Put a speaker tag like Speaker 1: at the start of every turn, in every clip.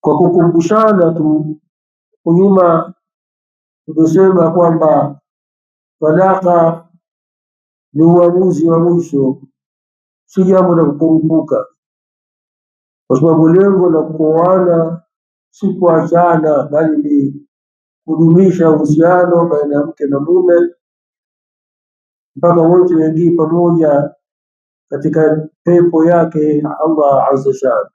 Speaker 1: Kwa kukumbushana tu, kunyuma tumesema kwamba talaka ni uamuzi wa mwisho, si jambo la kukurupuka, kwa sababu lengo la kuoana si kuachana, bali ni kudumisha uhusiano baina ya mke na mume mpaka wote waingie pamoja katika pepo yake Allah azza shana.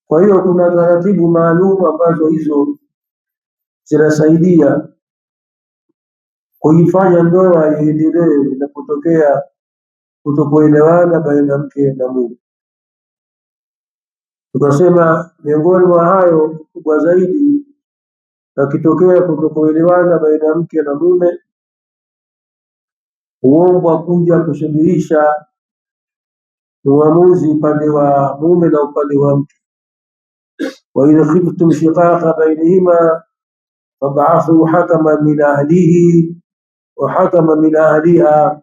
Speaker 1: Kwa hiyo kuna taratibu maalum ambazo hizo zinasaidia kuifanya ndoa iendelee inapotokea kutokuelewana baina ya mke na mume. Tukasema miongoni mwa hayo kubwa zaidi, akitokea kutokuelewana baina ya mke na mume, huombwa kuja kusuluhisha uamuzi upande wa mume na upande wa mke. wa in khiftum shiqaqa bainihima fab'athu hakaman min ahlihi wa hakaman min ahliha.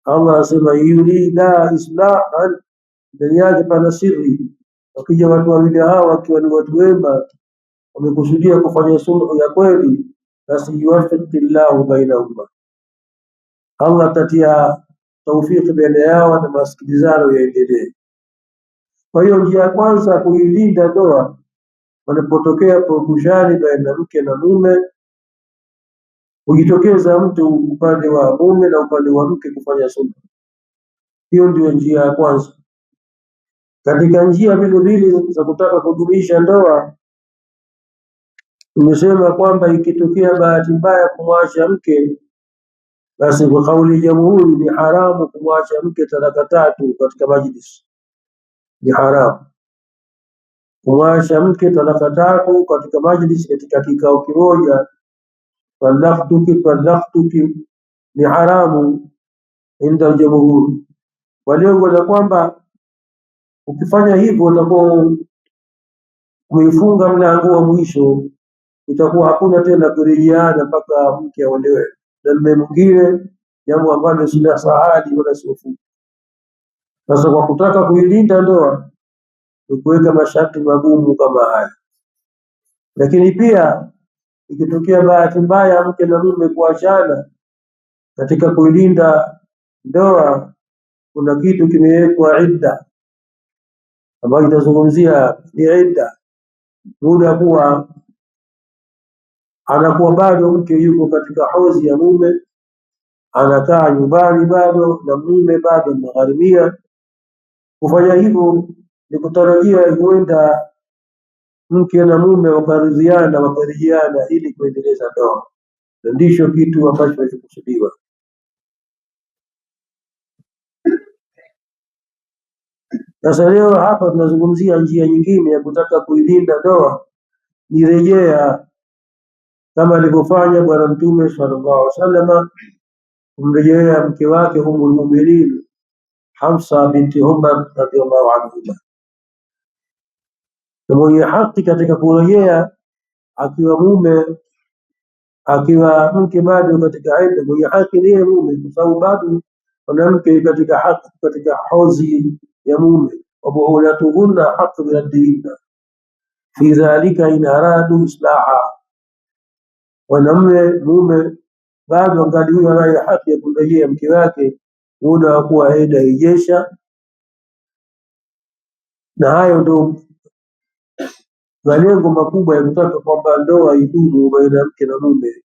Speaker 1: Allah asema yurida islahan, ndani yake pana siri. Wakija watu wawili hawa wakiwa ni watu wema, wamekusudia kufanya sulhu ya kweli, basi yuwaffiqillahu bainahuma, Allah atatia taufiki baina yao na masikilizano yaendelee. Kwa hiyo njia ya kwanza kuilinda ndoa wanapotokea purukushani baina ya mke na mume, hujitokeza mtu upande wa mume na upande wa mke kufanya sulhu. Hiyo ndio njia ya kwanza. Katika njia vile vile za kutaka kudumisha ndoa, tumesema kwamba ikitokea bahati mbaya kumwacha mke, basi kwa kauli jamhuri ni haramu kumwacha mke talaka tatu katika majlis. Ni haramu kumwacha mke talaka tatu katika majlis, katika kikao kimoja. Talaqtuki ni haramu inda jamhuri, kwa lengo la kwamba ukifanya hivyo utakuwa umeifunga mlango wa mwisho, itakuwa hakuna tena kurejeana mpaka mke aolewe na mume mwingine, jambo ambalo si la sahali wala sio fupi. Sasa kwa kutaka kuilinda ndoa ni kuweka masharti magumu kama haya. Lakini pia ikitokea bahati mbaya mke na mume kuachana, katika kuilinda ndoa kuna kitu kimewekwa idda, ambayo itazungumzia ni idda, muda kuwa anakuwa bado mke yuko katika hozi ya mume, anakaa nyumbani bado na mume bado anagharimia. Kufanya hivyo ni kutarajia huenda mke na mume wakaridhiana ili kuendeleza ndoa, na ndicho kitu ambacho kinachokusudiwa. Sasa leo hapa tunazungumzia njia nyingine ya kutaka kuilinda ndoa, ni rejea, kama alivyofanya Bwana Mtume sallallahu alaihi wasallam kumrejea mke wake Ummul Mu'minin Hafsa binti Umar radhiallahu anha. Na mwenye haki katika kurejea akiwa mke bado katika idda, mwenye haki ndiye mume, kwa sababu bado mwanamke katika haki, katika hozi ya mume. wa buulatuhunna haqqu biraddihinna fi dhalika in aradu islaha, mume bado angali huyo anayo haki ya kumrejea mke wake muda wa kuwa eda ijesha. Na hayo ndio malengo makubwa ya kutaka kwamba ndoa idumu baina ya mke na mume.